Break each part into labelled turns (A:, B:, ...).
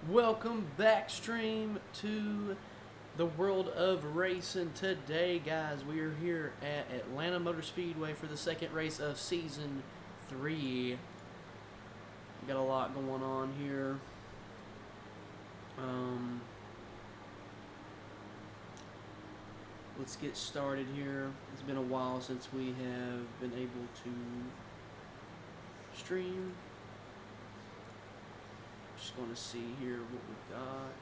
A: Welcome back, stream, to the world of racing. Today, guys, we are here at Atlanta Motor Speedway for the second race of Season 3. Got a lot going on here. Let's get started here. It's been a while since we have been able to stream. Just going to see here what we've got.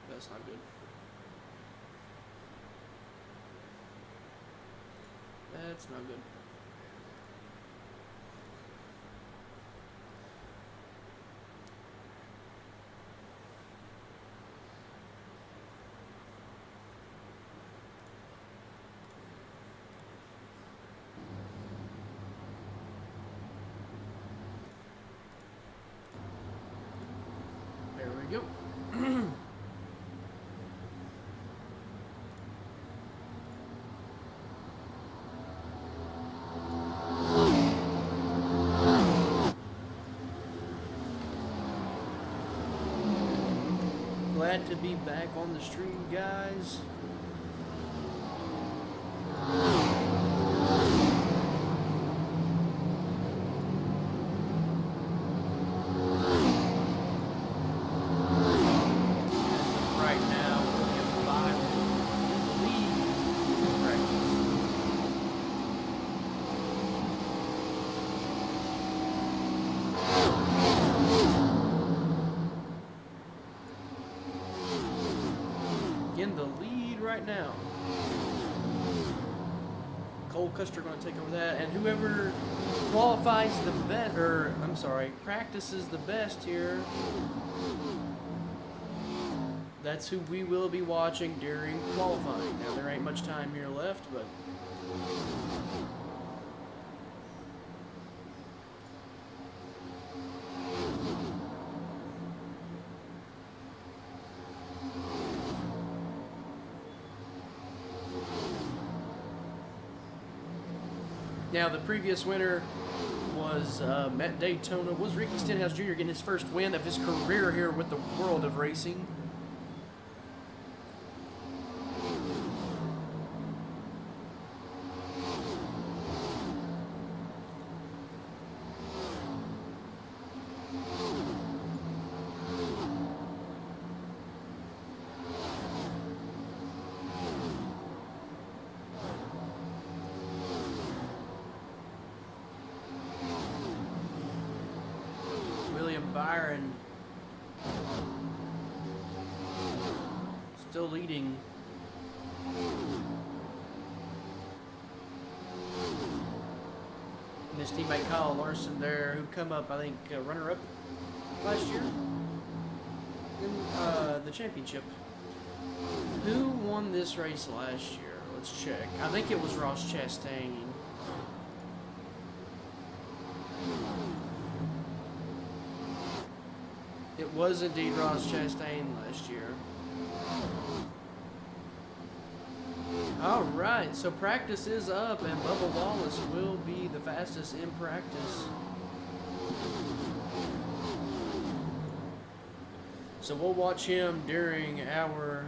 A: That's not good. That's not good. There we go. Glad to be back on the stream, guys. Right now, William Byron in the lead in practice. In the lead right now. Cole Custer going to take over that, and whoever qualifies the best, or I'm sorry, practices the best here, that's who we will be watching during qualifying. Now there ain't much time here left, but now the previous winner was at Daytona, was Ricky Stenhouse Jr. getting his first win of his career here with the world of racing. William Byron still leading. And his teammate Kyle Larson there, who come up, I think, runner-up last year in the championship. Who won this race last year? Let's check. I think it was Ross Chastain. It was indeed Ross Chastain last year. Alright, so practice is up, and Bubba Wallace will be the fastest in practice. So we'll watch him during our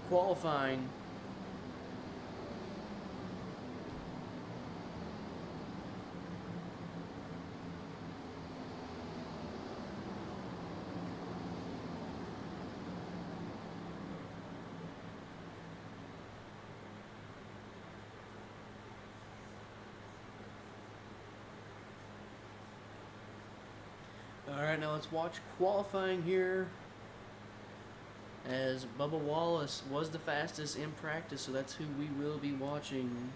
A: qualifying. Alright, now let's watch qualifying here, as Bubba Wallace was the fastest in practice, so that's who we will be watching.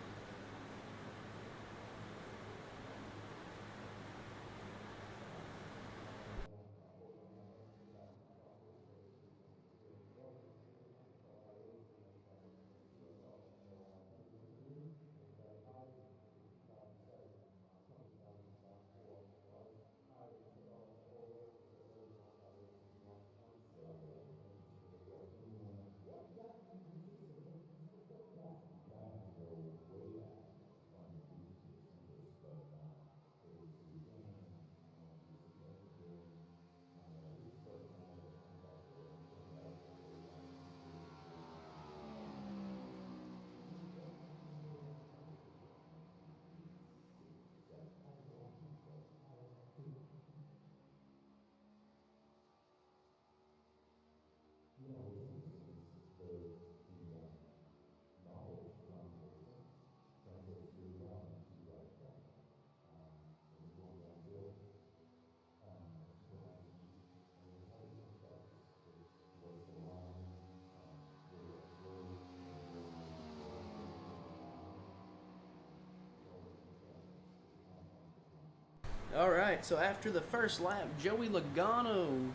A: All right, so after the first lap, Joey Logano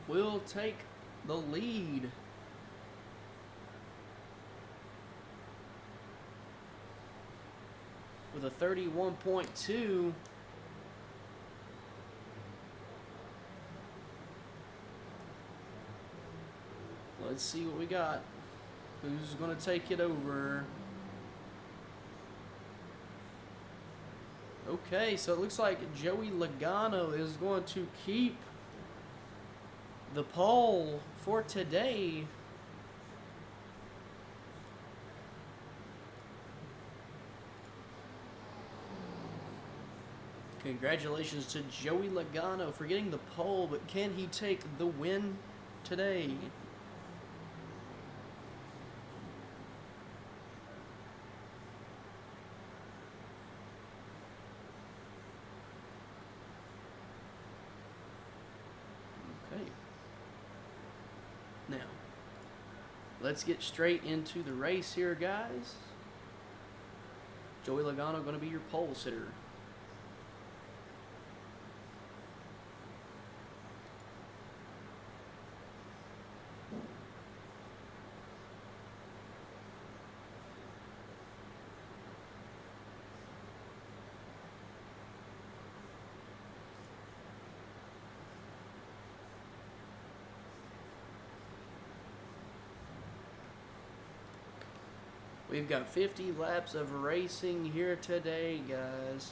A: will take the lead. With a 31.2. Let's see what we got. Who's going to take it over? Okay, so it looks like Joey Logano is going to keep the pole for today. Congratulations to Joey Logano for getting the pole, but can he take the win today? Okay. Now, let's get straight into the race here, guys. Joey Logano going to be your pole sitter. We've got 50 laps of racing here today, guys.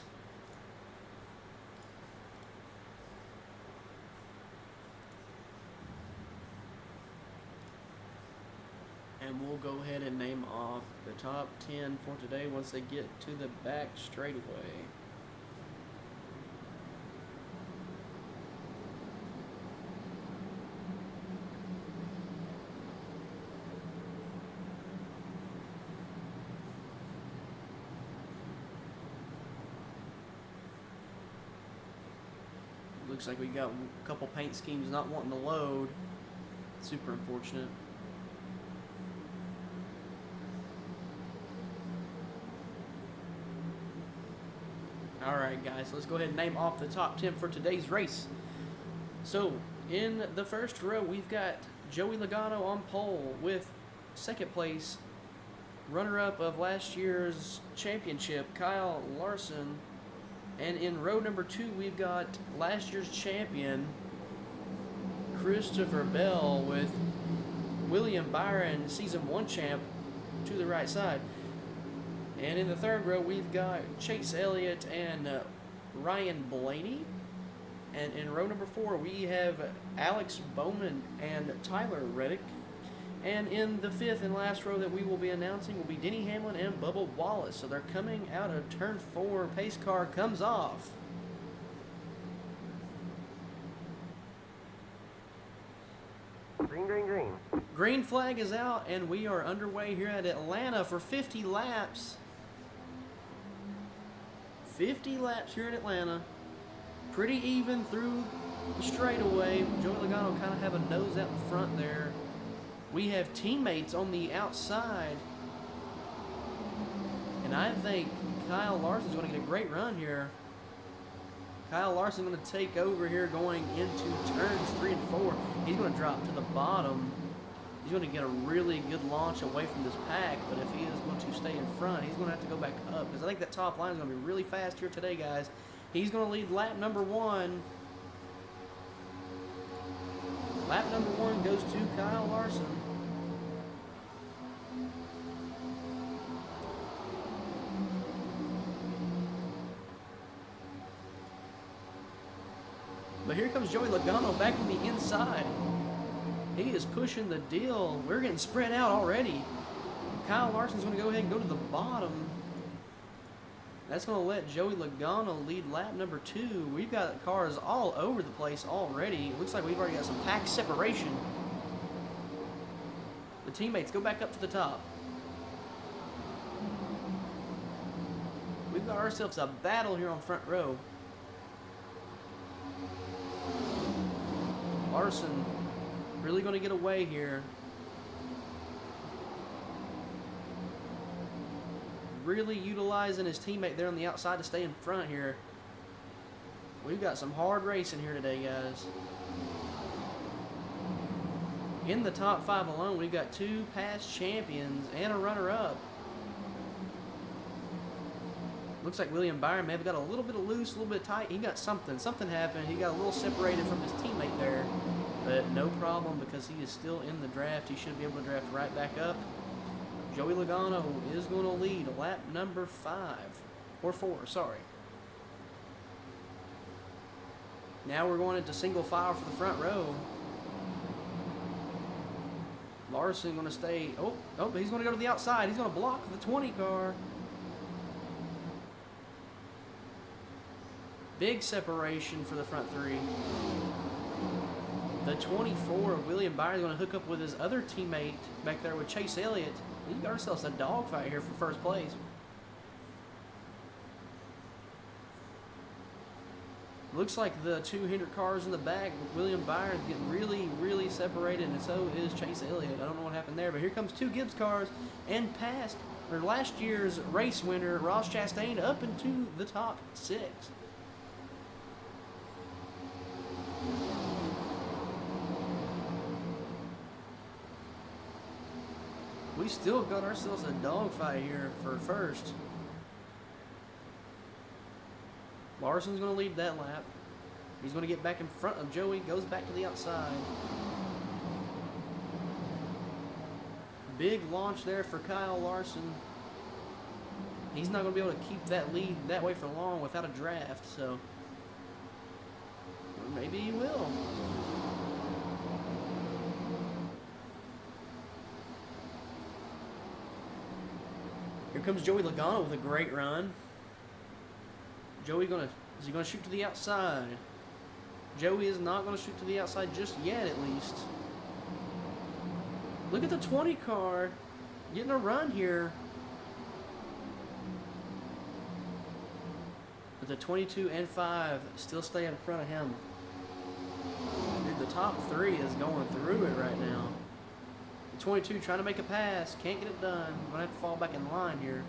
A: And we'll go ahead and name off the top 10 for today once they get to the back straightaway. Looks like we got a couple paint schemes not wanting to load. Super unfortunate. Alright guys, let's go ahead and name off the top 10 for today's race. So, in the first row, we've got Joey Logano on pole with second place, runner-up of last year's championship, Kyle Larson. And in row number 2, we've got last year's champion, Christopher Bell, with William Byron, season 1 champ, to the right side. And in the third row, we've got Chase Elliott and Ryan Blaney. And in row number 4, we have Alex Bowman and Tyler Reddick. And in the fifth and last row that we will be announcing will be Denny Hamlin and Bubba Wallace. So they're coming out of turn 4. Pace car comes off.
B: Green, green, green.
A: Green flag is out, and we are underway here at Atlanta for 50 laps. 50 laps here in Atlanta. Pretty even through the straightaway. Joey Logano kind of have a nose out in front there. We have teammates on the outside. And I think Kyle Larson's going to get a great run here. Kyle Larson going to take over here going into turns 3 and 4. He's going to drop to the bottom. He's going to get a really good launch away from this pack. But if he is going to stay in front, he's going to have to go back up. Because I think that top line is going to be really fast here today, guys. He's going to lead lap number 1. Lap number 1 goes to Kyle Larson. But here comes Joey Logano back on the inside. He is pushing the deal. We're getting spread out already. Kyle Larson's going to go ahead and go to the bottom. That's going to let Joey Logano lead lap number 2. We've got cars all over the place already. It looks like we've already got some pack separation. The teammates go back up to the top. We've got ourselves a battle here on front row. Larson really going to get away here. Really utilizing his teammate there on the outside to stay in front here. We've got some hard racing here today, guys. In the top 5 alone, we've got 2 past champions and a runner-up. Looks like William Byron may have got a little bit of loose, a little bit tight. He got something. Something happened. He got a little separated from his teammate there. But no problem because he is still in the draft. He should be able to draft right back up. Joey Logano is going to lead lap number 5. Or 4, sorry. Now we're going into single file for the front row. Larson going to stay. Oh, he's going to go to the outside. He's going to block the 20 car. Big separation for the front 3. The 24 of William Byron is going to hook up with his other teammate back there with Chase Elliott. We got ourselves a dogfight here for first place. Looks like the 2 Hendrick cars in the back, William Byron getting really, really separated, and so is Chase Elliott. I don't know what happened there, but here comes 2 Gibbs cars and last year's race winner, Ross Chastain, up into the top 6. We still got ourselves a dogfight here for first. Larson's going to lead that lap. He's going to get back in front of Joey, goes back to the outside. Big launch there for Kyle Larson. He's not going to be able to keep that lead that way for long without a draft, so maybe he will. Here comes Joey Logano with a great run. Joey is he gonna shoot to the outside? Joey is not gonna shoot to the outside just yet, at least. Look at the 20 car getting a run here. But the 22 and 5 still stay in front of him. Dude, the top 3 is going through it right now. The 22 trying to make a pass, can't get it done. Gonna have to fall back in line here.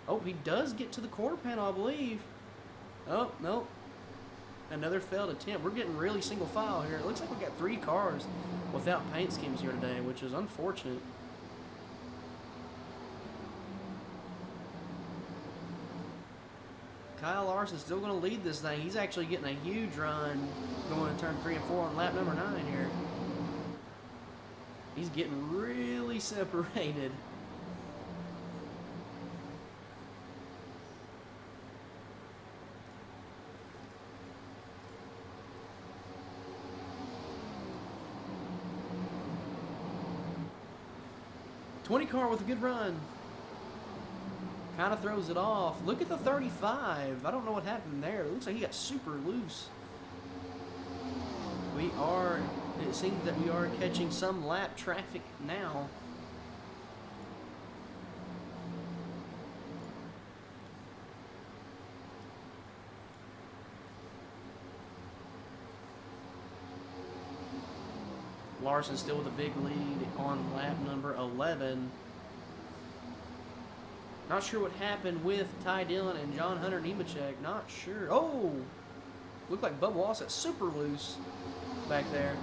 A: Oh, he does get to the quarter panel, I believe. Oh, nope. Another failed attempt. We're getting really single file here. It looks like we got 3 cars without paint schemes here today, which is unfortunate. Kyle Larson's still going to lead this thing. He's actually getting a huge run going to turn 3 and 4 on lap number 9 here. He's getting really separated. '20 car with a good run. Kind of throws it off. Look at the 35. I don't know what happened there. It looks like he got super loose. It seems that we are catching some lap traffic now. Larson still with a big lead on lap number 11. Not sure what happened with Ty Dillon and John Hunter Nemechek. Not sure. Oh! Looked like Bubba Wallace got super loose back there.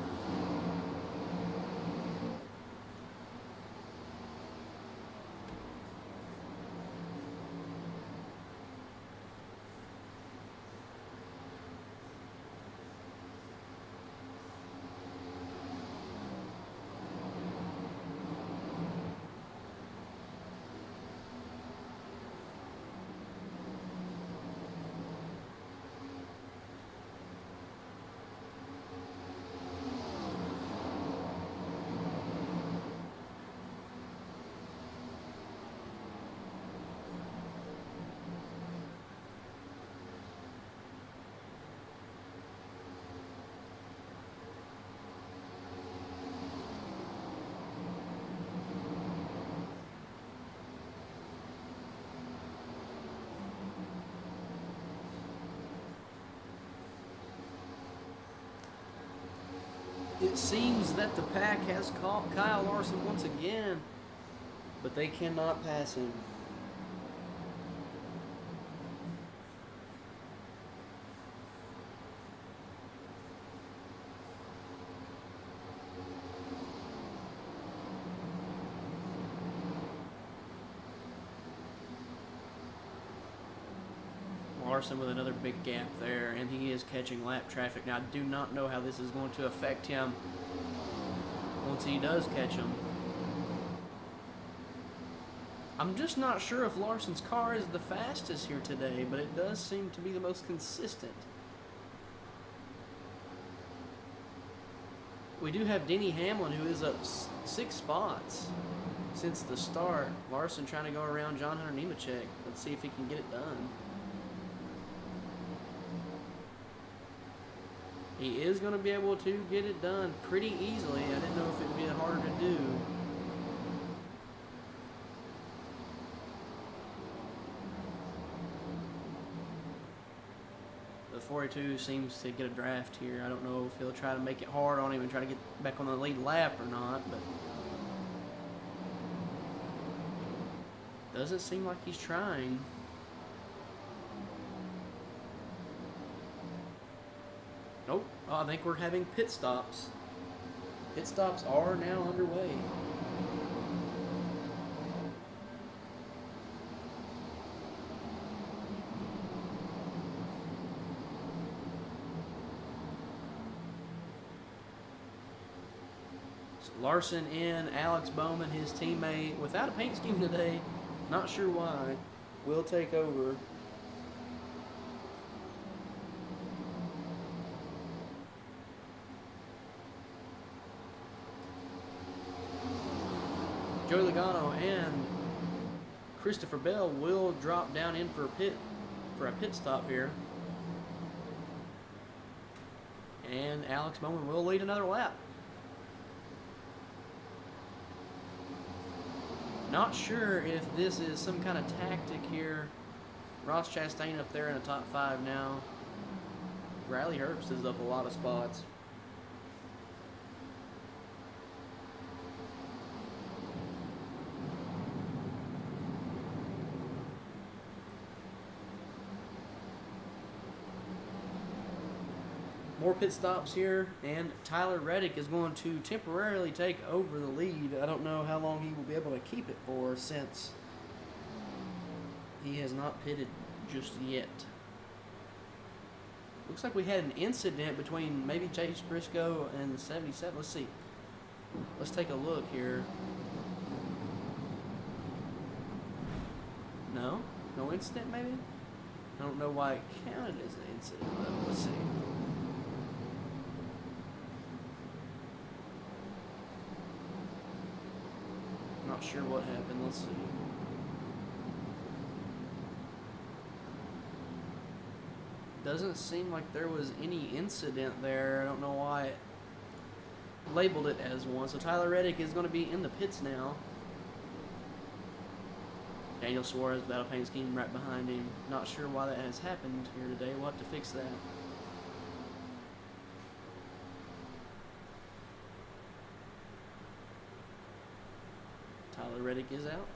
A: It seems that the pack has caught Kyle Larson once again, but they cannot pass him. Larson with another big gap there, and he is catching lap traffic. Now, I do not know how this is going to affect him once he does catch him. I'm just not sure if Larson's car is the fastest here today, but it does seem to be the most consistent. We do have Denny Hamlin, who is up 6 spots since the start. Larson trying to go around John Hunter Nemechek. Let's see if he can get it done. He is going to be able to get it done pretty easily. I didn't know if it would be harder to do. The 42 seems to get a draft here. I don't know if he'll try to make it hard on him and try to get back on the lead lap or not, but doesn't seem like he's trying. Nope. Oh, I think we're having pit stops. Pit stops are now underway. So Larson in, Alex Bowman, his teammate, without a paint scheme today, not sure why, will take over. Joey Logano and Christopher Bell will drop down in for a pit stop here. And Alex Bowman will lead another lap. Not sure if this is some kind of tactic here. Ross Chastain up there in the top 5 now. Riley Herbst is up a lot of spots. More pit stops here, and Tyler Reddick is going to temporarily take over the lead. I don't know how long he will be able to keep it for, since he has not pitted just yet. Looks like we had an incident between maybe Chase Briscoe and the 77. Let's see. Let's take a look here. No? No incident, maybe? I don't know why it counted as an incident, but let's see. Not sure what happened. Let's see. Doesn't seem like there was any incident there. I don't know why it labeled it as one. So Tyler Reddick is going to be in the pits now. Daniel Suarez without a paint scheme right behind him. Not sure why that has happened here today. We'll have to fix that. Tyler Reddick is out.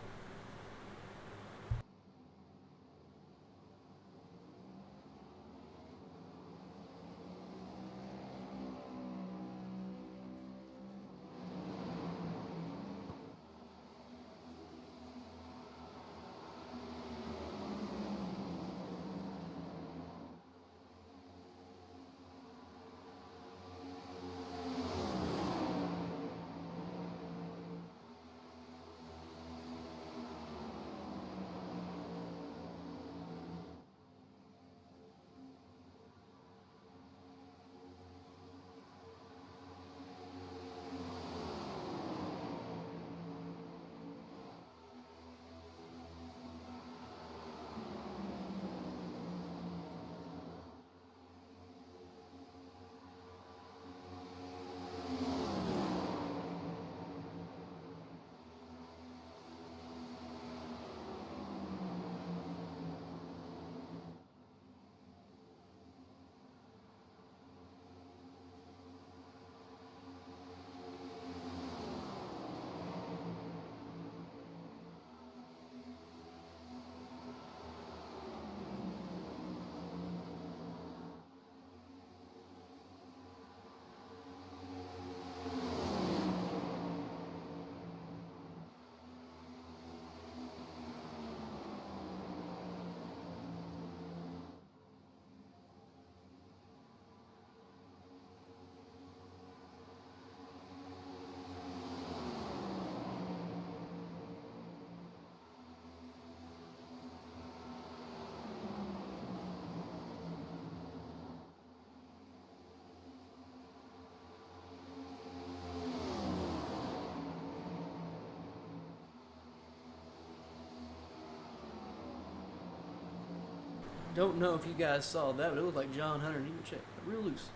A: Don't know if you guys saw that, but it looked like John Hunter. He would check real loose.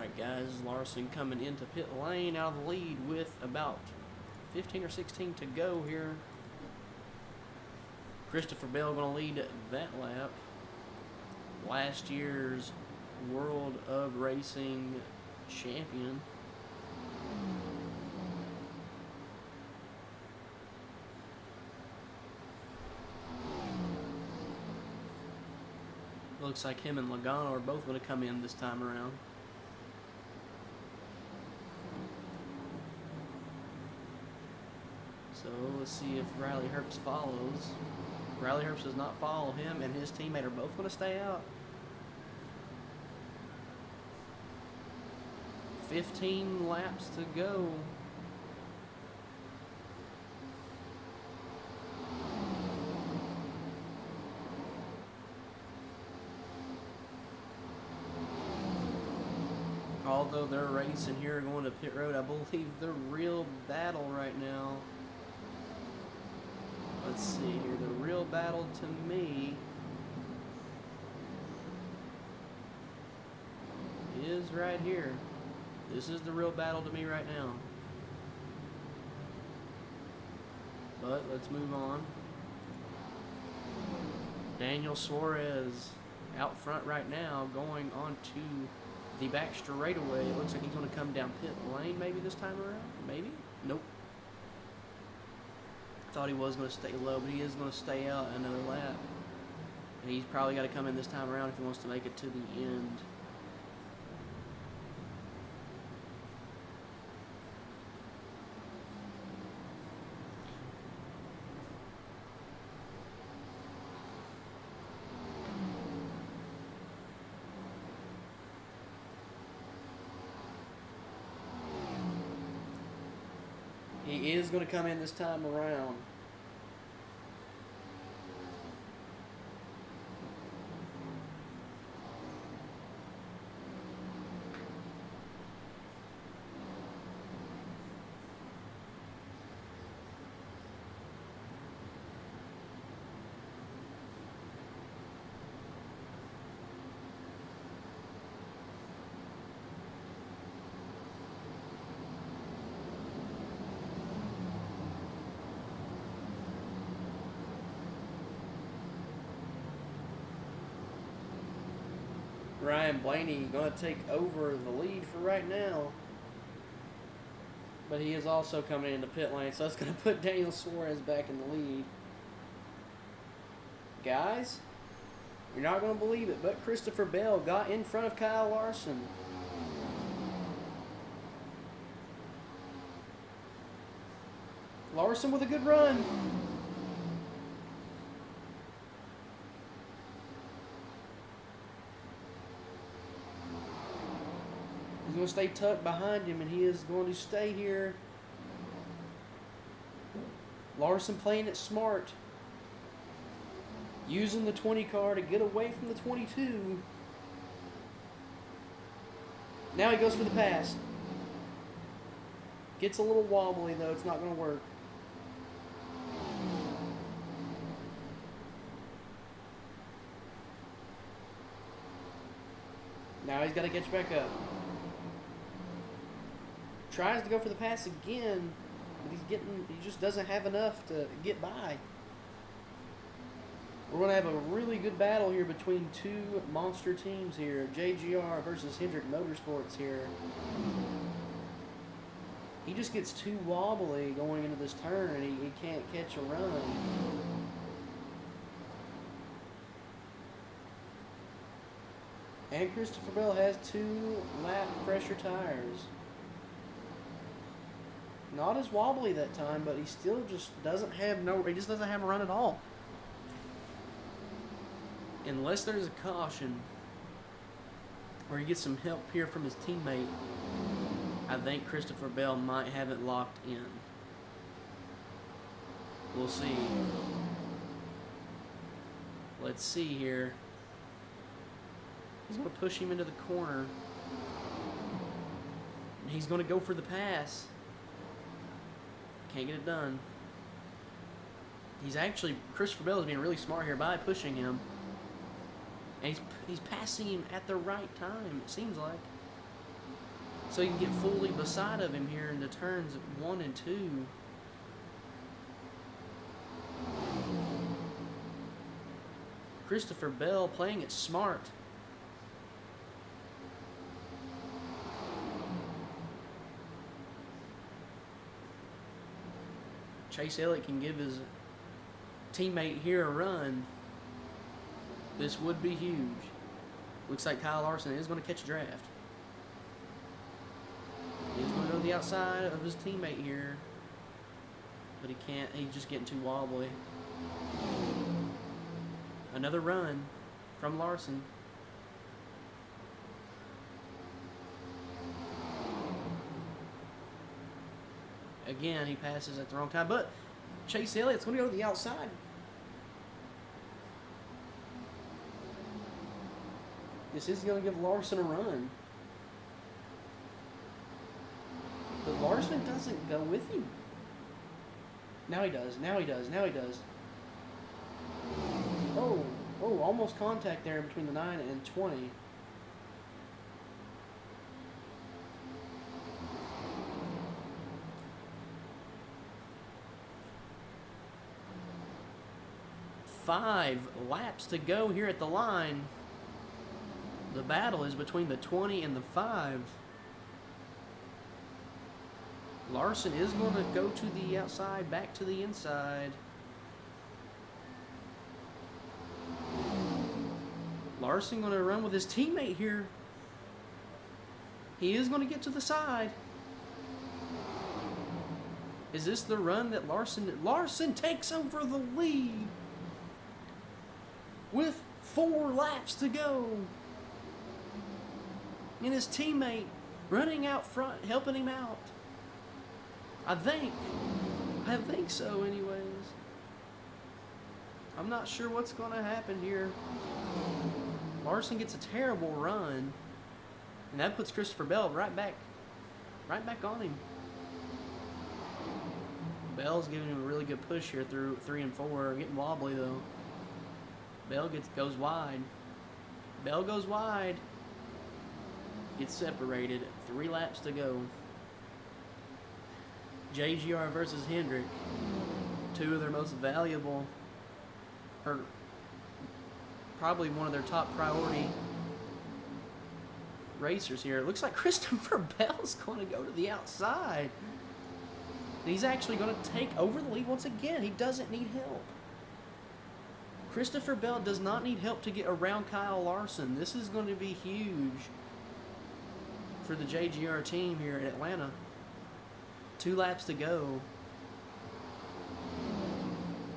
A: Alright guys, Larson coming into pit lane out of the lead with about 15 or 16 to go here. Christopher Bell going to lead that lap. Last year's World of Racing champion. Looks like him and Logano are both going to come in this time around. So let's see if Riley Herbst follows. Riley Herbst does not follow. Him and his teammate are both going to stay out. 15 laps to go. Although they're racing here going to pit road, I believe the real battle right now. Let's see here. The real battle to me is right here. This is the real battle to me right now. But let's move on. Daniel Suarez out front right now, going on to the back straightaway. It looks like he's going to come down pit lane maybe this time around. Maybe? Nope. Thought he was going to stay low, but he is going to stay out another lap. And he's probably got to come in this time around if he wants to make it to the end. He is going to come in this time around. Ryan Blaney going to take over the lead for right now. But he is also coming into pit lane, so that's going to put Daniel Suarez back in the lead. Guys, you're not going to believe it, but Christopher Bell got in front of Kyle Larson. Larson with a good run. He's going to stay tucked behind him, and he is going to stay here. Larson playing it smart. Using the 20 car to get away from the 22. Now he goes for the pass. Gets a little wobbly, though. It's not going to work. Now he's got to catch back up. Tries to go for the pass again, but he just doesn't have enough to get by. We're going to have a really good battle here between two monster teams here. JGR versus Hendrick Motorsports here. He just gets too wobbly going into this turn, and he can't catch a run. And Christopher Bell has 2 lap pressure tires. Not as wobbly that time, but he still just doesn't have he just doesn't have a run at all. Unless there's a caution or he gets some help here from his teammate, I think Christopher Bell might have it locked in. We'll see. Let's see here. He's going to push him into the corner. He's going to go for the pass. Can't get it done. Christopher Bell is being really smart here by pushing him. And he's passing him at the right time, it seems like. so you can get fully beside of him here into turns 1 and 2. Christopher Bell playing it smart. Chase Elliott can give his teammate here a run. This would be huge. Looks like Kyle Larson is going to catch a draft. He's going to go to the outside of his teammate here. But he can't. He's just getting too wobbly. Another run from Larson. Again, he passes at the wrong time. But Chase Elliott's going to go to the outside. This is going to give Larson a run. But Larson doesn't go with him. Now he does. Now he does. Now he does. Oh, almost contact there between the 9 and 20. Five laps to go here at the line. The battle is between the 20 and the 5. Larson is going to go to the outside, back to the inside. Larson going to run with his teammate here. He is going to get to the side. Is this the run that Larson takes over the lead with 4 laps to go. And his teammate running out front, helping him out. I think so anyways. I'm not sure what's going to happen here. Larson gets a terrible run. And that puts Christopher Bell right back on him. Bell's giving him a really good push here through 3 and 4. Getting wobbly though. Bell goes wide. Bell goes wide. Gets separated. 3 laps to go. JGR versus Hendrick. 2 of their most valuable, or probably one of their top priority racers here. It looks like Christopher Bell's going to go to the outside. And he's actually going to take over the lead once again. He doesn't need help. Christopher Bell does not need help to get around Kyle Larson. This is going to be huge for the JGR team here in Atlanta. 2 laps to go.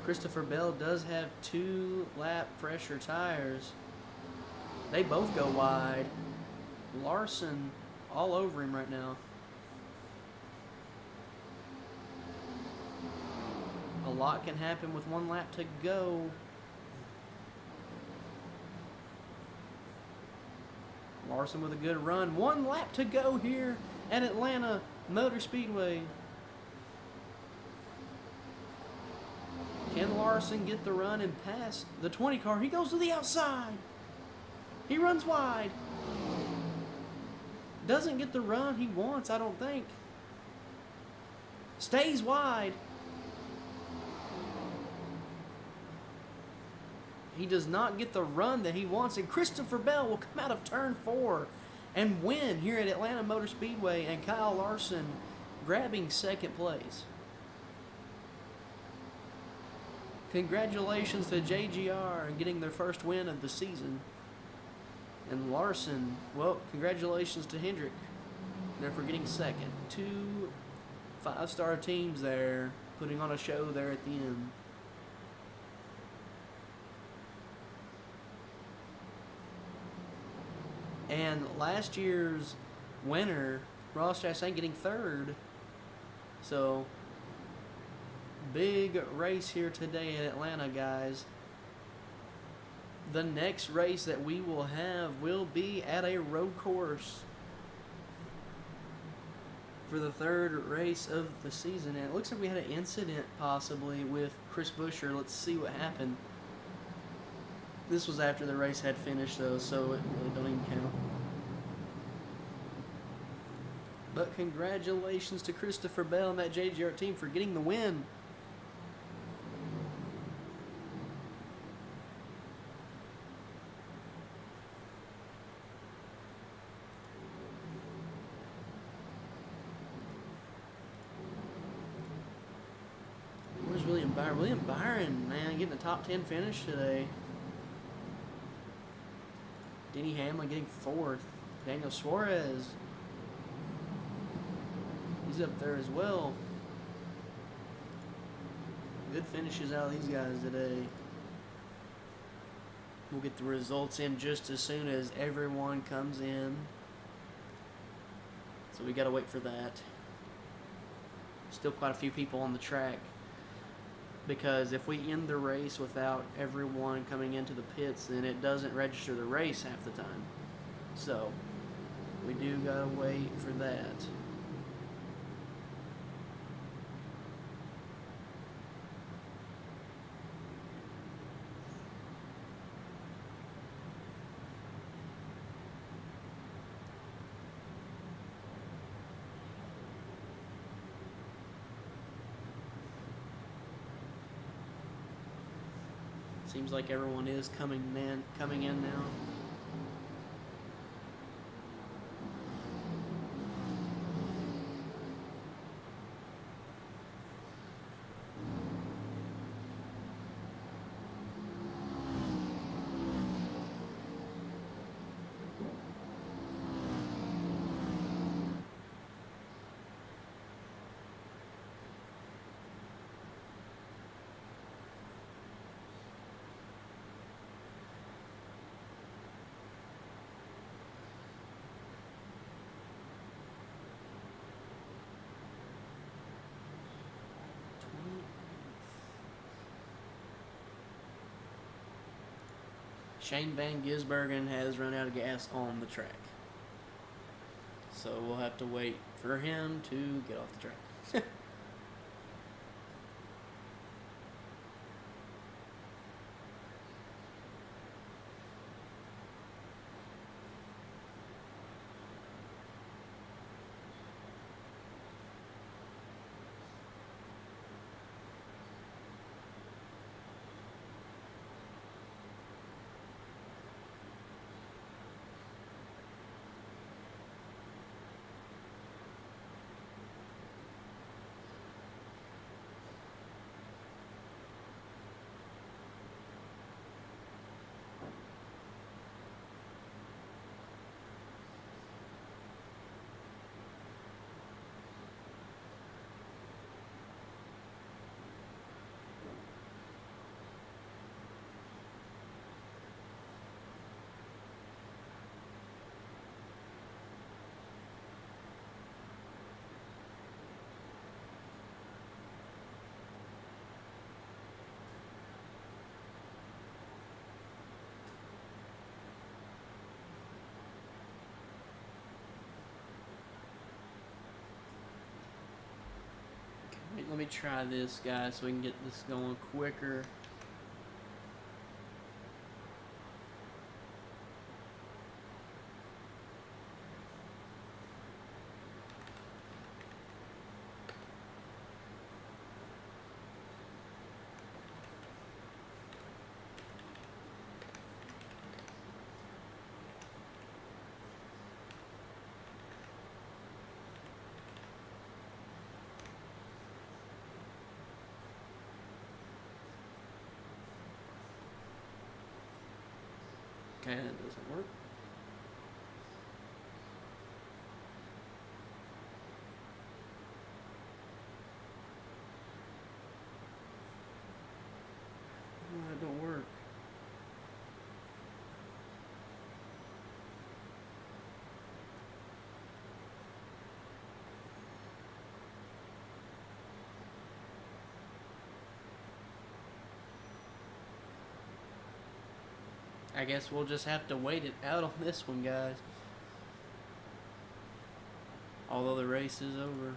A: Christopher Bell does have 2 lap pressure tires. They both go wide. Larson all over him right now. A lot can happen with 1 lap to go. Larson with a good run. 1 lap to go here at Atlanta Motor Speedway. Can Larson get the run and pass the 20 car? He goes to the outside. He runs wide. Doesn't get the run he wants, I don't think. Stays wide. He does not get the run that he wants, and Christopher Bell will come out of turn 4 and win here at Atlanta Motor Speedway, and Kyle Larson grabbing 2nd place. Congratulations to JGR on getting their first win of the season. And Larson, well, congratulations to Hendrick there for getting 2nd. 2 5-star teams there, putting on a show there at the end. And last year's winner, Ross Chastain, getting 3rd. So, big race here today in Atlanta, guys. The next race that we will have will be at a road course for the 3rd race of the season. And it looks like we had an incident possibly with Chris Buescher. Let's see what happened. This was after the race had finished though, so it really don't even count. But congratulations to Christopher Bell and that JGR team for getting the win. Where's William Byron? William Byron, man, getting a top 10 finish today. Denny Hamlin getting 4th. Daniel Suarez, he's up there as well. Good finishes out of these guys today. We'll get the results in just as soon as everyone comes in. So we gotta wait for that. Still quite a few people on the track. Because if we end the race without everyone coming into the pits, then it doesn't register the race half the time. So we do gotta wait for that. Seems like everyone is coming in now. Shane Van Gisbergen has run out of gas on the track. So we'll have to wait for him to get off the track. Let me try this, guys, so we can get this going quicker. Okay, that doesn't work. No, that don't work. I guess we'll just have to wait it out on this one, guys. Although the race is over.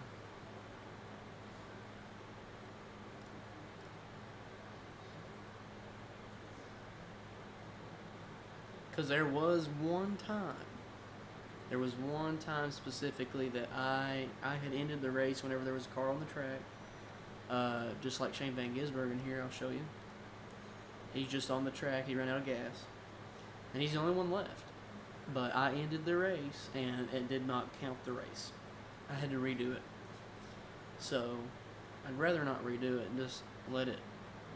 A: Because there was one time There was one time specifically that I had ended the race whenever there was a car on the track. Just like Shane Van Gisbergen here, I'll show you. He's just on the track. He ran out of gas. And he's the only one left. But I ended the race, and it did not count the race. I had to redo it. So, I'd rather not redo it and just let it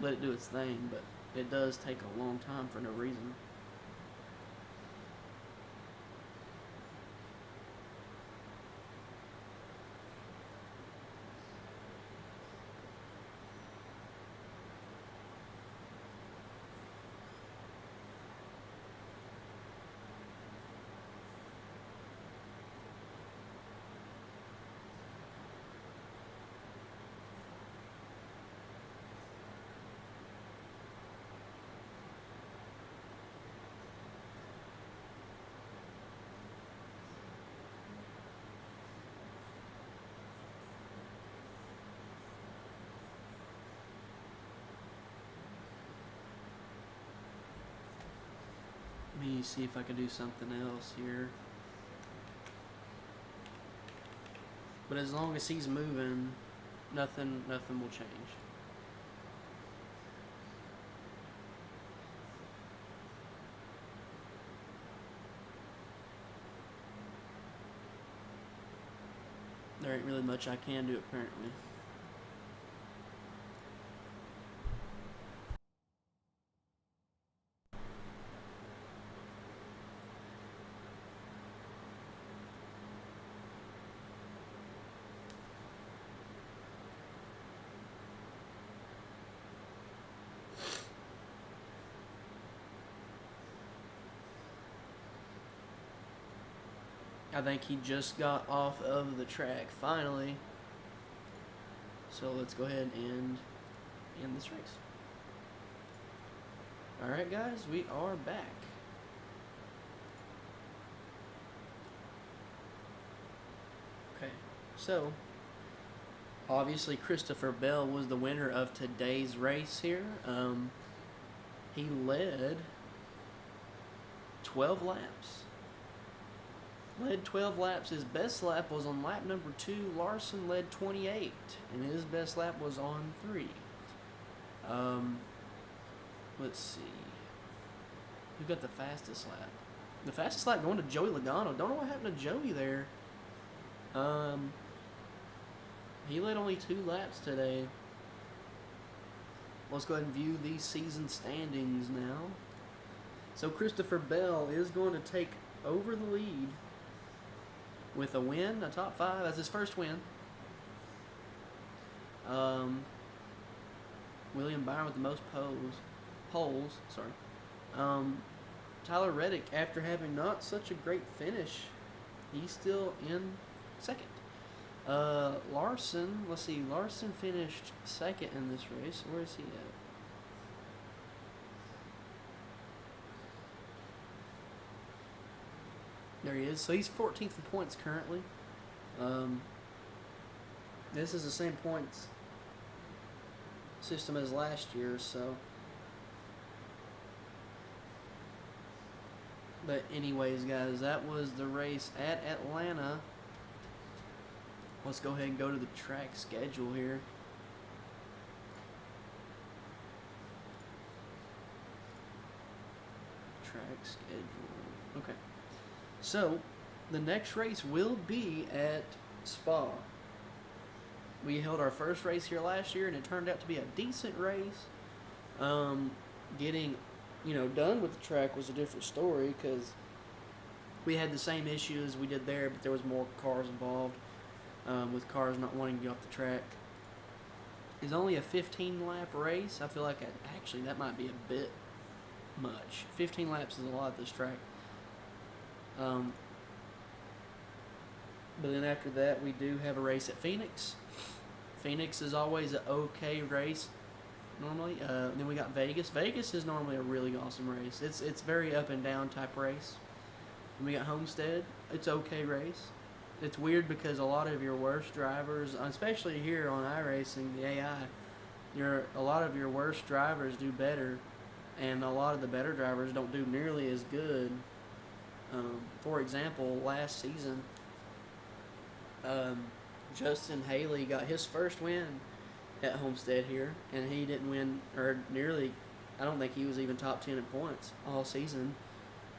A: do its thing. But it does take a long time for no reason. Let me see if I can do something else here. But as long as he's moving, nothing will change. There ain't really much I can do apparently. I think he just got off of the track finally. So let's go ahead and end this race. Alright guys, we are back. Okay, so obviously Christopher Bell was the winner of today's race here. He led 12 laps. Led 12 laps. His best lap was on lap number 2. Larson led 28, and his best lap was on 3. Let's see. Who got the fastest lap? The fastest lap going to Joey Logano. Don't know what happened to Joey there. He led only 2 laps today. Let's go ahead and view these season standings now. So Christopher Bell is going to take over the lead with a win, a top 5. That's his first win. William Byron with the most poles. Tyler Reddick, after having not such a great finish, he's still in second. Larson, let's see, Larson finished second in this race. Where is he at? There he is. So he's 14th in points currently. This is the same points system as last year, so. But anyways, guys, that was the race at Atlanta. Let's go ahead and go to the track schedule here. Track schedule. Okay. So, the next race will be at Spa. We held our first race here last year, and it turned out to be a decent race. Getting, done with the track was a different story because we had the same issues we did there, but there was more cars involved, with cars not wanting to get off the track. It's only a 15-lap race. I feel like actually that might be a bit much. 15 laps is a lot at this track. But then after that, we do have a race at Phoenix. Phoenix is always an okay race normally. Then we got Vegas. Vegas is normally a really awesome race. It's very up and down type race. And we got Homestead. It's okay race. It's weird because a lot of your worst drivers, especially here on iRacing, the AI, a lot of your worst drivers do better, and a lot of the better drivers don't do nearly as good For example, last season, Justin Haley got his first win at Homestead here, and he didn't win, or nearly, I don't think he was even top 10 in points all season,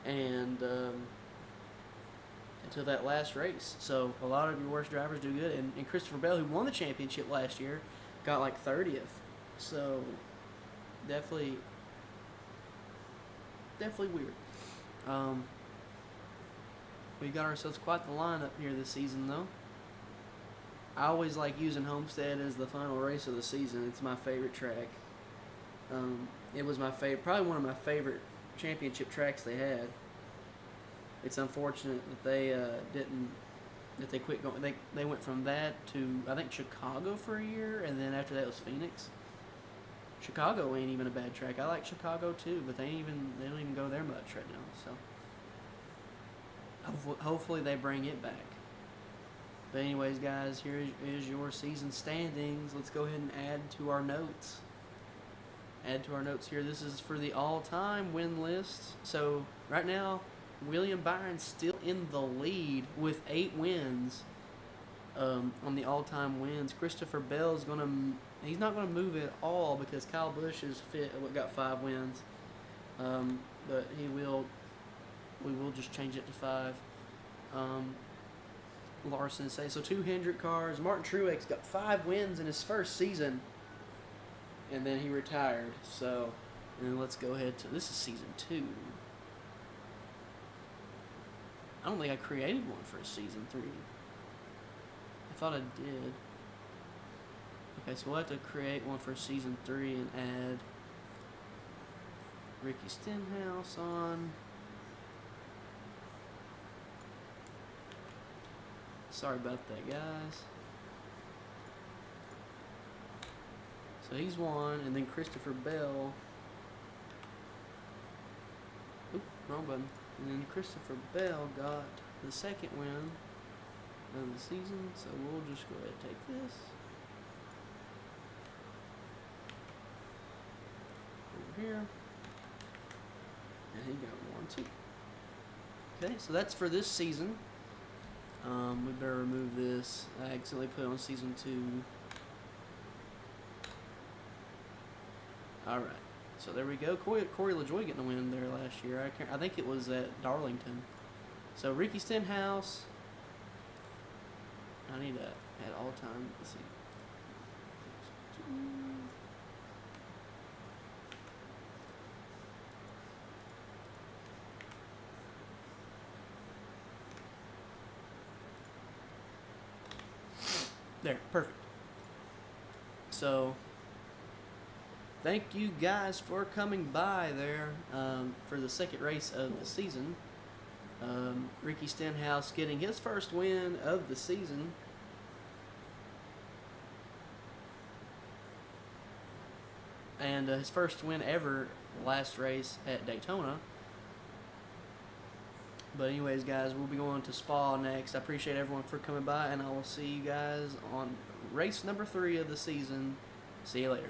A: and until that last race. So a lot of your worst drivers do good, and Christopher Bell, who won the championship last year, got like 30th. So definitely weird. We got ourselves quite the lineup here this season, though. I always like using Homestead as the final race of the season. It's my favorite track. It was my favorite, probably one of my favorite championship tracks they had. It's unfortunate that they they quit going. They went from that to, I think, Chicago for a year, and then after that was Phoenix. Chicago ain't even a bad track. I like Chicago too, but they don't even go there much right now. So hopefully they bring it back. But anyways, guys, here is your season standings. Let's go ahead and add to our notes. Add to our notes here. This is for the all-time win list. So right now, William Byron's still in the lead with 8 wins on the all-time wins. Christopher Bell's he's not gonna move at all because Kyle Busch is got 5 wins. But we will just change it to 5. Larson say so. 2 Hendrick cars. Martin Truex got 5 wins in his first season, and then he retired. So, and let's go ahead to this is season 2. I don't think I created one for season 3. I thought I did. Okay, so we'll have to create one for season 3 and add Ricky Stenhouse on. Sorry about that, guys. So he's 1, and then Christopher Bell. Oop, wrong button. And then Christopher Bell got the 2nd win of the season. So we'll just go ahead and take this. Over here. And he got 1 too. Okay, so that's for this season. We better remove this. I accidentally put it on season 2. Alright, so there we go. Corey LaJoie getting the win there last year. I think it was at Darlington. So Ricky Stenhouse. I need to add all time. Let's see. There, perfect. So, thank you guys for coming by there for the 2nd race of the season. Ricky Stenhouse getting his first win of the season. And his first win ever last race at Daytona. But anyways, guys, we'll be going to Spa next. I appreciate everyone for coming by, and I will see you guys on race number 3 of the season. See you later.